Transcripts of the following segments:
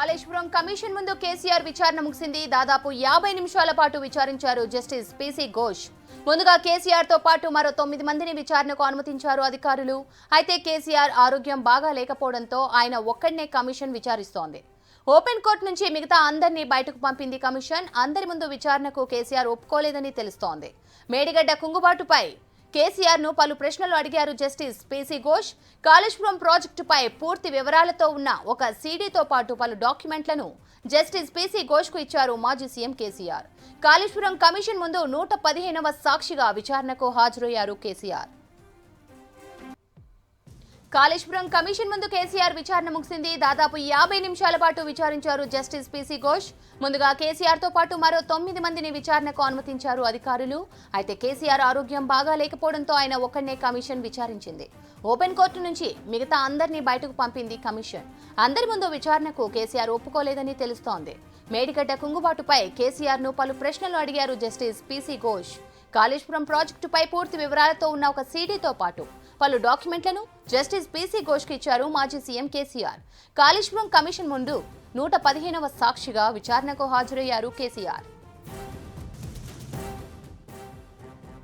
Kaleshwaram commission ముందు కేసీఆర్ విచారణ ముగిసింది. దాదాపు 50 నిమిషాల పాటు విచారించారు జస్టిస్ పీసీ ఘోష్. ముందుగా కేసీఆర్ తో పాటు మరో 9 మందిని విచారణకు అనుమతించారు అధికారులు. అయితే కేసీఆర్ ఆరోగ్యం బాగా లేకపోవడంతో ఆయన ఒక్కడినే కమిషన్ విచారిస్తోంది. ఓపెన్ కోర్టు నుంచి మిగతా అందరినీ బయటకు పంపింది కమిషన్. అందరి ముందు విచారణకు కేసీఆర్ ఒప్పుకోలేదని తెలుస్తోంది. మేడిగడ్డ కుంగుబాటుపై కేసీఆర్ ను పలు ప్రశ్నలు అడిగారు జస్టిస్ పీసీ ఘోష్. కాళేశ్వరం ప్రాజెక్టుపై పూర్తి వివరాలతో ఉన్న ఒక సీడీతో పాటు పలు డాక్యుమెంట్లను జస్టిస్ పీసీ ఘోష్ కు ఇచ్చారు మాజీ సీఎం కేసీఆర్. కాళేశ్వరం కమిషన్ ముందు 115వ సాక్షిగా విచారణకు హాజరయ్యారు కేసీఆర్. కాళేశ్వరం కమిషన్ ముందు కేసీఆర్ విచారణ ముగిసింది. దాదాపు 50 నిమిషాల పాటు విచారించారు జస్టిస్ పీసీ ఘోష్. ముందుగా కేసీఆర్ తో పాటు మరో 9 మందిని విచారణకు అనుమతించారు అధికారులు. అయితే కేసీఆర్ ఆరోగ్యం బాగా లేకపోవడంతో ఆయన ఒక్కడినే కమిషన్ విచారించింది. ఓపెన్ కోర్టు నుంచి మిగతా అందరినీ బయటకు పంపింది కమిషన్. అందరి ముందు విచారణకు కేసీఆర్ ఒప్పుకోలేదని తెలుస్తోంది. మేడిగడ్డ కుంగుబాటుపై కేసీఆర్ ను పలు ప్రశ్నలు అడిగారు జస్టిస్ పీసీ ఘోష్. కాళేశ్వరం ప్రాజెక్టుపై పూర్తి వివరాలతో ఉన్న ఒక సీడీతో పాటు పలు డాక్యుమెంట్లను జస్టిస్ పీసీ ఘోష్ కు ఇచ్చారు మాజీ సీఎం కేసీఆర్. కాళేశ్వరం కమిషన్ ముందు 115వ సాక్షిగా విచారణకు హాజరయ్యారు కేసీఆర్.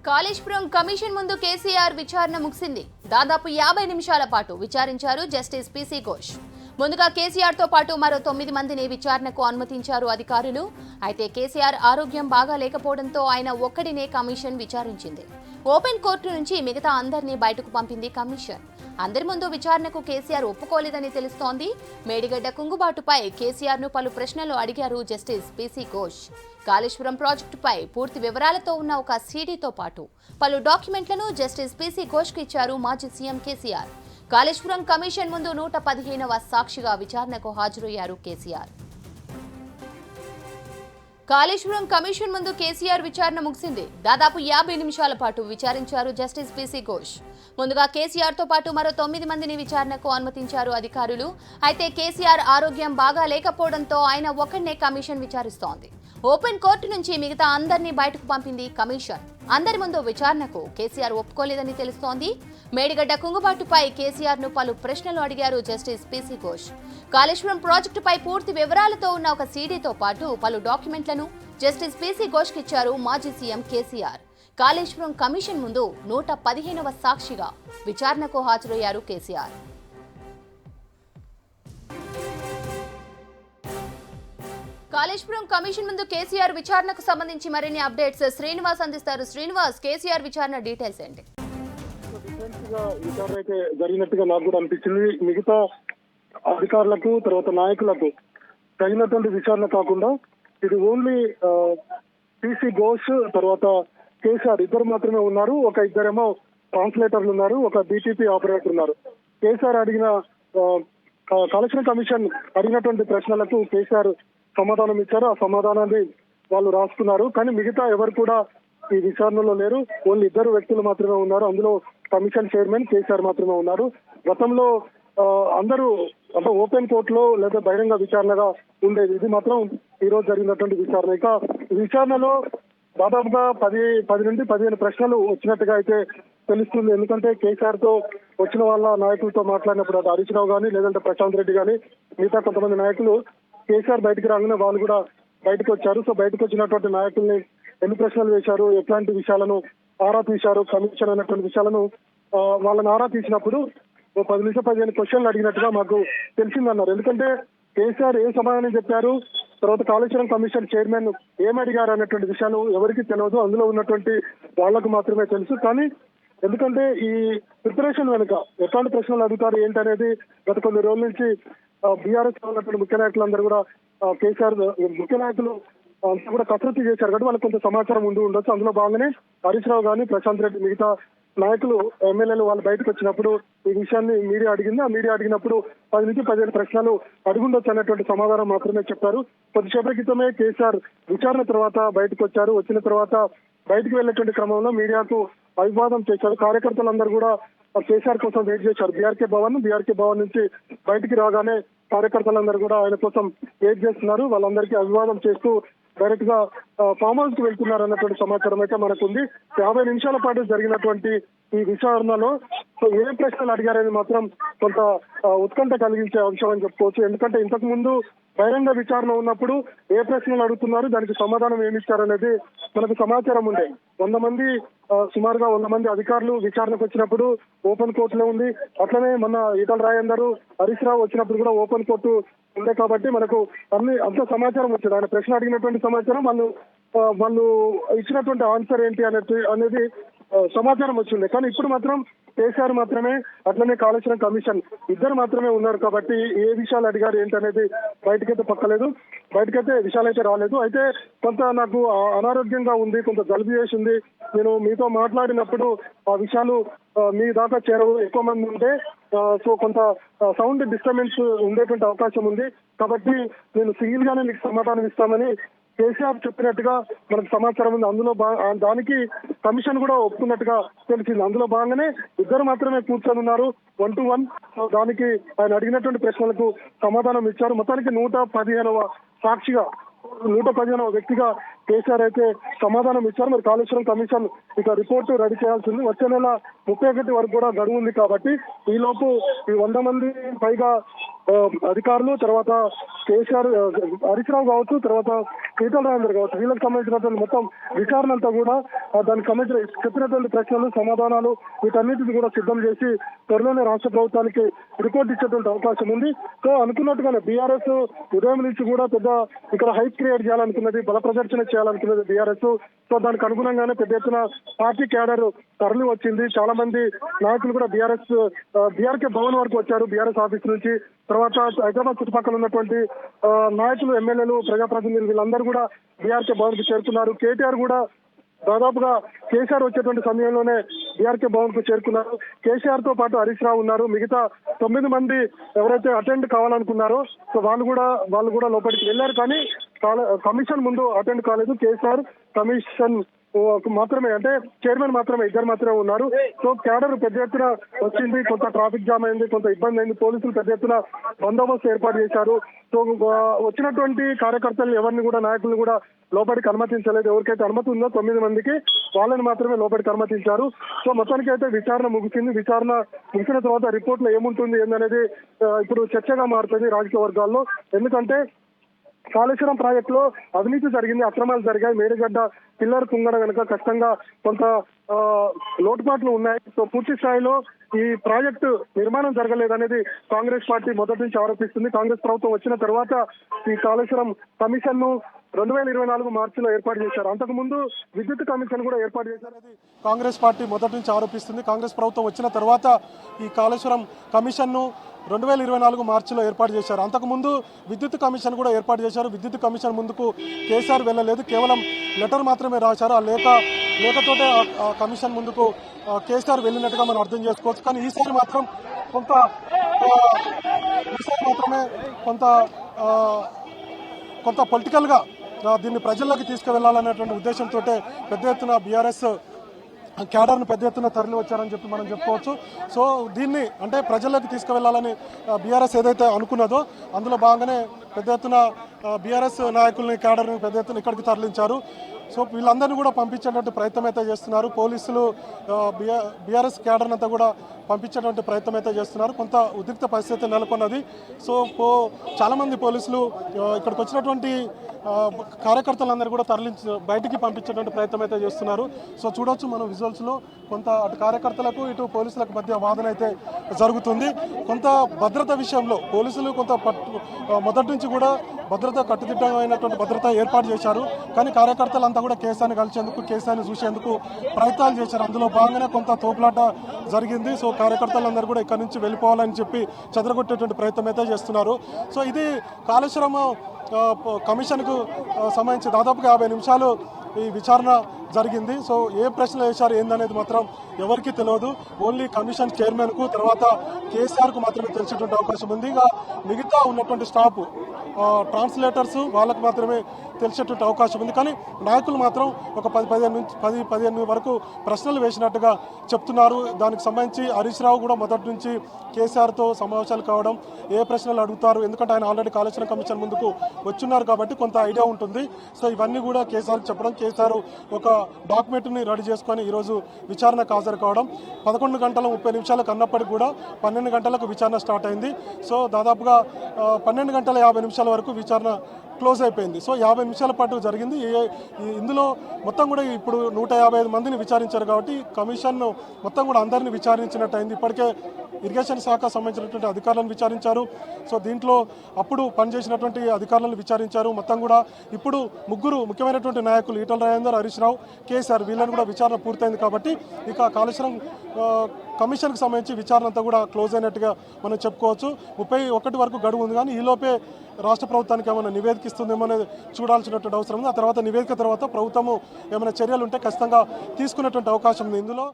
కాళేశ్వరం కమిషన్ ముందు కేసీఆర్ విచారణ ముగిసింది. దాదాపు 50 నిమిషాల పాటు విచారించారు జస్టిస్ పీసీ ఘోష్. ముందుగా కేసీఆర్ తో పాటు మరో 9 మందిని విచారణకు అనుమతించారు అధికారులు. అయితే కేసీఆర్ ఆరోగ్యం బాగా లేకపోవడంతో ఆయన ఒక్కడినే కమిషన్ విచారించింది. ఓపెన్ కోర్టు నుంచి మిగతా అందరినీ బయటకు పంపింది కమిషన్. అందరి ముందు విచారణకు కేసీఆర్ ఒప్పుకోలేదని తెలుస్తోంది. మేడిగడ్డ కుంగుబాటుపై కేసీఆర్ ను పలు ప్రశ్నలు అడిగారు జస్టిస్ పీసీ ఘోష్. కాళేశ్వరం ప్రాజెక్టుపై పూర్తి వివరాలతో ఉన్న ఒక సీడీతో పాటు పలు డాక్యుమెంట్లను జస్టిస్ పీసీ ఘోష్ కు ఇచ్చారు మాజీ సీఎం కేసీఆర్. కాళేశ్వరం కమిషన్ ముందు 115వ సాక్షిగా విచారణకు హాజరయ్యారు కేసీఆర్. కాళేశ్వరం కమిషన్ ముందు కేసీఆర్ విచారణ ముగిసింది. దాదాపు 50 నిమిషాల పాటు విచారించారు జస్టిస్ పీసీ ఘోష్. ముందుగా కేసీఆర్ తో పాటు మరో 9 మందిని విచారణకు అనుమతించారు అధికారులు. అయితే కేసీఆర్ ఆరోగ్యం బాగా లేకపోవడంతో ఆయన ఒక్కడినే కమిషన్ విచారిస్తోంది. ఓపెన్ కోర్టు నుంచి మిగతా అందరినీ బయటకు పంపింది కమిషన్. అందరి ముందు విచారణకు కేసీఆర్ ఒప్పుకోలేదని తెలుస్తోంది. మేడిగడ్డ కుంగుబాటుపై కేసీఆర్ ను పలు ప్రశ్నలు అడిగారు జస్టిస్ పీసీ ఘోష్. కాళేశ్వరం ప్రాజెక్టుపై పూర్తి వివరాలతో ఉన్న ఒక సీడీతో పాటు పలు డాక్యుమెంట్లను జస్టిస్ పీసీ ఘోష్ కు ఇచ్చారు మాజీ సీఎం కేసీఆర్. కాళేశ్వరం కమిషన్ ముందు 115వ సాక్షిగా విచారణకు హాజరయ్యారు కేసీఆర్. కాళేశ్వరం కమిషన్ ముందు కేసీఆర్ విచారణకు సంబంధించి మరిన్ని అప్డేట్స్ శ్రీనివాస్ అందిస్తారు. శ్రీనివాస్, కేసీఆర్ విచారణ డీటెయిల్స్ ఏంటి? విచారణ అయితే జరిగినట్టుగా నాకు కూడా అనిపించింది. మిగతా అధికారులకు తర్వాత నాయకులకు తగినటువంటి విచారణ కాకుండా ఇది ఓన్లీ పీసీ ఘోష్ తర్వాత కేసీఆర్ ఇద్దరు మాత్రమే ఉన్నారు. ఇద్దరేమో ట్రాన్స్లేటర్లు ఉన్నారు, ఒక బీటీపీ ఆపరేటర్ ఉన్నారు. కేసీఆర్ అడిగిన కాళేశ్వరం కమిషన్ అడిగినటువంటి ప్రశ్నలకు కేసీఆర్ సమాధానం ఇచ్చారు. ఆ సమాధానాన్ని వాళ్ళు రాసుకున్నారు. కానీ మిగతా ఎవరు కూడా ఈ విచారణలో లేరు. ఓన్లీ ఇద్దరు వ్యక్తులు మాత్రమే ఉన్నారు. అందులో కమిషన్ చైర్మన్ కేసీఆర్ మాత్రమే ఉన్నారు. గతంలో అందరూ అంటే ఓపెన్ కోర్టులో లేదా బహిరంగ విచారణగా ఉండేది. ఇది మాత్రం ఈ రోజు జరిగినటువంటి విచారణ. ఇక విచారణలో దాదాపుగా 10 నుండి 15 ప్రశ్నలు వచ్చినట్టుగా అయితే తెలుస్తుంది. ఎందుకంటే కేసీఆర్ తో వచ్చిన వాళ్ళ నాయకులతో మాట్లాడినప్పుడు అది హరీష్ రావు కానీ లేదంటే ప్రశాంత్ రెడ్డి కానీ మిగతా కొంతమంది నాయకులు కేసీఆర్ బయటకు రాగానే వాళ్ళు కూడా బయటకు వచ్చారు. సో బయటకు వచ్చినటువంటి నాయకుల్ని ఎన్ని ప్రశ్నలు వేశారు, ఎట్లాంటి విషయాలను ఆరా తీశారు, కమిషన్ అయినటువంటి విషయాలను వాళ్ళని ఆరా తీసినప్పుడు 10 నుంచి 15 క్వశ్చన్లు అడిగినట్టుగా మాకు తెలిసిందన్నారు. ఎందుకంటే కేసీఆర్ ఏ సమాధానం చెప్పారు, తర్వాత కాళేశ్వరం కమిషన్ చైర్మన్ ఏమడిగారు అన్నటువంటి విషయాలు ఎవరికి తెలియదు. అందులో ఉన్నటువంటి వాళ్లకు మాత్రమే తెలుసు. కానీ ఎందుకంటే ఈ ప్రిపరేషన్ వెనుక ఎట్లాంటి ప్రశ్నలు అడుగుతారు ఏంటనేది గత కొన్ని రోజుల నుంచి బీఆర్ఎస్ ఉన్నటువంటి ముఖ్య నాయకులందరూ కూడా కేసీఆర్ ముఖ్య నాయకులు అంతా కూడా కసరత్తు చేశారు కాబట్టి వాళ్ళకి కొంత సమాచారం ఉండొచ్చు. అందులో భాగంగానే హరీష్ రావు కానీ ప్రశాంత్ రెడ్డి మిగతా నాయకులు ఎమ్మెల్యేలు వాళ్ళు బయటకు వచ్చినప్పుడు ఈ విషయాన్ని మీడియా అడిగింది. ఆ మీడియా అడిగినప్పుడు 10 నుంచి 15 ప్రశ్నలు అడుగుండొచ్చు అన్నటువంటి సమాధానం మాత్రమే చెప్పారు. కొద్దిసేపటి క్రితమే కేసీఆర్ విచారణ తర్వాత బయటకు వచ్చారు. వచ్చిన తర్వాత బయటకు వెళ్ళేటువంటి క్రమంలో మీడియాకు అభివాదం చేశారు. కార్యకర్తలందరూ కూడా కేసీఆర్ కోసం వెయిట్ చేశారు. బీఆర్కే భవన్ నుంచి బయటికి రాగానే కార్యకర్తలందరూ కూడా ఆయన కోసం వెయిట్ చేస్తున్నారు. వాళ్ళందరికీ అభివాదం చేస్తూ డైరెక్ట్ గా ఫామ్ హౌస్ కి వెళ్తున్నారు అన్నటువంటి సమాచారం అయితే మనకుంది. 50 నిమిషాల పాటు జరిగినటువంటి ఈ విచారణలో సో ఏ ప్రశ్నలు అడిగారని మాత్రం కొంత ఉత్కంఠ కలిగించే అంశం అని చెప్పుకోవచ్చు. ఎందుకంటే ఇంతకు ముందు బహిరంగ విచారణ ఉన్నప్పుడు ఏ ప్రశ్నలు అడుగుతున్నారు, దానికి సమాధానం ఏమిచ్చారనేది మనకు సమాచారం ఉండే. 100 మంది సుమారుగా 100 మంది అధికారులు విచారణకు వచ్చినప్పుడు ఓపెన్ కోర్టులో ఉంది. అట్లనే మొన్న ఈటల రాజేందర్, హరీష్ రావు వచ్చినప్పుడు కూడా ఓపెన్ కోర్టు ఉండే కాబట్టి మనకు అంత సమాచారం వచ్చింది. ఆయన ప్రశ్న అడిగినటువంటి సమాచారం, వాళ్ళు ఇచ్చినటువంటి ఆన్సర్ ఏంటి అనేది సమాచారం వచ్చింది. కానీ ఇప్పుడు మాత్రం కేసీఆర్ మాత్రమే, అట్లనే కాళేశ్వరం కమిషన్ ఇద్దరు మాత్రమే ఉన్నారు కాబట్టి ఏ విషయాలు అడిగారు ఏంటి అనేది బయటకైతే విషయాలు అయితే రాలేదు. అయితే కొంత నాకు అనారోగ్యంగా ఉంది, కొంత జలుబు చేసింది. నేను మీతో మాట్లాడినప్పుడు ఆ విషయాలు మీ దాకా చేరవు, ఎక్కువ మంది ఉంటే సో కొంత సౌండ్ డిస్టర్బెన్స్ ఉండేటువంటి అవకాశం ఉంది. కాబట్టి నేను సింగిల్ గానే మీకు సమాధానం ఇస్తామని కేసీఆర్ చెప్పినట్టుగా మనకు సమాచారం ఉంది. అందులో దానికి కమిషన్ కూడా ఒప్పుకున్నట్టుగా తెలిసింది. అందులో భాగంగానే ఇద్దరు మాత్రమే కూర్చొని ఉన్నారు 1 to 1. సో దానికి ఆయన అడిగినటువంటి ప్రశ్నలకు సమాధానం ఇచ్చారు. మొత్తానికి 115వ సాక్షిగా 115వ వ్యక్తిగా కేసీఆర్ అయితే సమాధానం ఇచ్చారు. మరి కాళేశ్వరం కమిషన్ ఇక రిపోర్టు రెడీ చేయాల్సింది. వచ్చే నెల 31 వరకు కూడా గడువు ఉంది కాబట్టి ఈ లోపు ఈ 100 మంది పైగా అధికారులు, తర్వాత కేసీఆర్, హరీష్ రావు కావచ్చు, తర్వాత ఈటల రాజేందర్ కావచ్చు, వీళ్ళకి సంబంధించినటువంటి మొత్తం విచారణ అంతా కూడా దానికి సంబంధించిన చెప్పినటువంటి ప్రశ్నలు, సమాధానాలు వీటన్నిటిని కూడా సిద్ధం చేసి త్వరలోనే రాష్ట్ర ప్రభుత్వానికి రిపోర్ట్ ఇచ్చేటువంటి అవకాశం ఉంది. సో అనుకున్నట్టుగానే బీఆర్ఎస్ ఉదయం నుంచి కూడా పెద్ద ఇక్కడ హైప్ క్రియేట్ చేయాలనుకున్నది, బల ప్రదర్శన చేయాలనుకున్నది బీఆర్ఎస్. సో దానికి అనుగుణంగానే పెద్ద ఎత్తున పార్టీ క్యాడర్ తరలి వచ్చింది. చాలా మంది నాయకులు కూడా బీఆర్కే భవన్ వరకు వచ్చారు. బీఆర్ఎస్ ఆఫీస్ నుంచి తర్వాత హైదరాబాద్ చుట్టుపక్కల ఉన్నటువంటి నాయకులు, ఎమ్మెల్యేలు, ప్రజాప్రతినిధులు వీళ్ళందరూ కూడా బీఆర్కే భవన్ కు చేరుకున్నారు. కేటీఆర్ కూడా దాదాపుగా కేసీఆర్ వచ్చేటువంటి సమయంలోనే బీఆర్కే భవన్ కు చేరుకున్నారు. కేసీఆర్ తో పాటు హరీష్ రావు ఉన్నారు. మిగతా 9 మంది ఎవరైతే అటెండ్ కావాలనుకున్నారో సో వాళ్ళు కూడా లోపలికి వెళ్ళారు. కానీ కమిషన్ ముందు అటెండ్ కాలేదు. కేసీఆర్, కమిషన్ మాత్రమే, అంటే చైర్మన్ మాత్రమే, ఇద్దరు మాత్రమే ఉన్నారు. సో క్యాడర్ పెద్ద ఎత్తున వచ్చింది. కొంత ట్రాఫిక్ జామ్ అయింది, కొంత ఇబ్బంది అయింది. పోలీసులు పెద్ద ఎత్తున బందోబస్తు ఏర్పాటు చేశారు. సో వచ్చినటువంటి కార్యకర్తలు ఎవరిని కూడా, నాయకులను కూడా లోపలికి అనుమతించలేదు. ఎవరికైతే అనుమతి ఉందో 9 మందికి వాళ్ళని మాత్రమే లోపలికి అనుమతించారు. సో మొత్తానికి అయితే విచారణ ముగిసింది. విచారణ ముగిసిన తర్వాత రిపోర్ట్ లో ఏముంటుంది ఏందనేది ఇప్పుడు చర్చగా మారుతుంది రాజకీయ వర్గాల్లో. ఎందుకంటే కాళేశ్వరం ప్రాజెక్ట్ లో అవినీతి జరిగింది, అక్రమాలు జరిగాయి. మేడిగడ్డ పిల్లర్ కుంగడం కనుక ఖచ్చితంగా కొంత లోటుపాట్లు ఉన్నాయి. సో పూర్తి స్థాయిలో ఈ ప్రాజెక్టు నిర్మాణం జరగలేదనేది కాంగ్రెస్ పార్టీ మొదటి నుంచి ఆరోపిస్తుంది. కాంగ్రెస్ ప్రభుత్వం వచ్చిన తర్వాత ఈ కాళేశ్వరం కమిషన్ ను 2024 మార్చిలో ఏర్పాటు చేశారు. అంతకుముందు విద్యుత్ కమిషన్ కూడా ఏర్పాటు చేశారనేది కాంగ్రెస్ పార్టీ మొదటి నుంచి ఆరోపిస్తుంది. కాంగ్రెస్ ప్రభుత్వం వచ్చిన తర్వాత ఈ కాళేశ్వరం కమిషన్ ను 2024 మార్చిలో ఏర్పాటు చేశారు. అంతకుముందు విద్యుత్ కమిషన్ కూడా ఏర్పాటు చేశారు. విద్యుత్ కమిషన్ ముందుకు కేసీఆర్ వెళ్ళలేదు, కేవలం లెటర్ మాత్రమే రాశారు. ఆ లేఖతోటే ఆ కమిషన్ ముందుకు కేసీఆర్ వెళ్ళినట్టుగా మనం అర్థం చేసుకోవచ్చు. కానీ ఈసారి మాత్రమే కొంత పొలిటికల్గా దీన్ని ప్రజల్లోకి తీసుకువెళ్లాలనేటువంటి ఉద్దేశంతో పెద్ద ఎత్తున బీఆర్ఎస్ క్యాడర్ను పెద్ద ఎత్తున తరలి వచ్చారని చెప్పి మనం చెప్పుకోవచ్చు. సో దీన్ని అంటే ప్రజల్లోకి తీసుకువెళ్లాలని బీఆర్ఎస్ ఏదైతే అనుకున్నదో అందులో భాగంగానే పెద్ద ఎత్తున బీఆర్ఎస్ నాయకుల్ని, క్యాడర్ని పెద్ద ఎత్తున ఇక్కడికి తరలించారు. సో వీళ్ళందరినీ కూడా పంపించేటువంటి ప్రయత్నం అయితే చేస్తున్నారు. పోలీసులు బీఆర్ఎస్ క్యాడర్ అంతా కూడా పంపించేటువంటి ప్రయత్నం అయితే చేస్తున్నారు. కొంత ఉద్రిక్త పరిస్థితి నెలకొన్నది. సో చాలామంది పోలీసులు ఇక్కడికి వచ్చినటువంటి కార్యకర్తలందరూ కూడా బయటికి పంపించేటువంటి ప్రయత్నం అయితే చేస్తున్నారు. సో చూడొచ్చు మనం విజువల్స్లో కొంత అటు కార్యకర్తలకు ఇటు పోలీసులకు మధ్య వాదన అయితే జరుగుతుంది. కొంత భద్రత విషయంలో పోలీసులు కొంత మొదటి నుంచి కూడా కట్టుదిట్టమైనటువంటి భద్రత ఏర్పాటు చేశారు. కానీ కార్యకర్తలంతా కూడా కేసీఆర్ని కలిసేందుకు, కేసీఆర్ని చూసేందుకు ప్రయత్నాలు చేశారు. అందులో భాగంగానే కొంత తోపులాట జరిగింది. సో కార్యకర్తలందరూ కూడా ఇక్కడ నుంచి వెళ్ళిపోవాలని చెప్పి చెదరగొట్టేటువంటి ప్రయత్నం అయితే చేస్తున్నారు. సో ఇది కాళేశ్వరం కమిషన్కు సంబంధించి దాదాపుగా 50 నిమిషాలు ఈ విచారణ జరిగింది. సో ఏ ప్రశ్నలు వేశారు ఏందనేది మాత్రం ఎవరికీ తెలియదు. ఓన్లీ కమిషన్ చైర్మన్కు తర్వాత కేసీఆర్కు మాత్రమే తెలిసేటువంటి అవకాశం ఉంది. ఇక మిగతా ఉన్నటువంటి స్టాఫ్ ట్రాన్స్లేటర్స్ వాళ్ళకు మాత్రమే తెలిసేటువంటి అవకాశం ఉంది. కానీ నాయకులు మాత్రం ఒక 10-15 వరకు ప్రశ్నలు వేసినట్టుగా చెప్తున్నారు. దానికి సంబంధించి హరీష్ రావు కూడా మొదటి నుంచి కేసీఆర్తో సమావేశాలు కావడం, ఏ ప్రశ్నలు అడుగుతారు, ఎందుకంటే ఆయన ఆల్రెడీ కాళేశ్వరం కమిషన్ ముందుకు వచ్చున్నారు కాబట్టి కొంత ఐడియా ఉంటుంది. సో ఇవన్నీ కూడా కేసీఆర్కి చెప్పడం, కేసీఆర్ ఒక డాక్యుమెంట్ని రెడీ చేసుకొని ఈరోజు విచారణకు హాజరు కావడం. 11 గంటల 30 నిమిషాలకు అన్నప్పటికీ కూడా 12 గంటలకు విచారణ స్టార్ట్ అయింది. సో దాదాపుగా 12 గంటల 50 నిమిషాల వరకు విచారణ క్లోజ్ అయిపోయింది. సో 50 నిమిషాల పాటు జరిగింది. ఇందులో మొత్తం కూడా ఇప్పుడు 155 మందిని విచారించారు కాబట్టి కమిషన్ మొత్తం కూడా అందరినీ విచారించినట్టు అయింది. ఇప్పటికే ఇరిగేషన్ శాఖ సంబంధించినటువంటి అధికారులను విచారించారు. సో దీంట్లో అప్పుడు పనిచేసినటువంటి అధికారులను విచారించారు. మొత్తం కూడా ఇప్పుడు ముగ్గురు ముఖ్యమైనటువంటి నాయకులు ఈటల రాజేందర్, హరీష్ రావు, కేసీఆర్ వీళ్ళని కూడా విచారణ పూర్తయింది కాబట్టి ఇక కాళేశ్వరం కమిషన్కి సంబంధించి విచారణ అంతా కూడా క్లోజ్ అయినట్టుగా మనం చెప్పుకోవచ్చు. 31 వరకు గడువు ఉంది. కానీ ఈలోపే రాష్ట్ర ప్రభుత్వానికి ఏమైనా నివేదిక ఇస్తుందేమో అనేది చూడాల్సినటువంటి అవసరం ఉంది. ఆ తర్వాత నివేదిక తర్వాత ప్రభుత్వము ఏమైనా చర్యలు ఉంటే ఖచ్చితంగా తీసుకునేటువంటి అవకాశం ఉంది. ఇందులో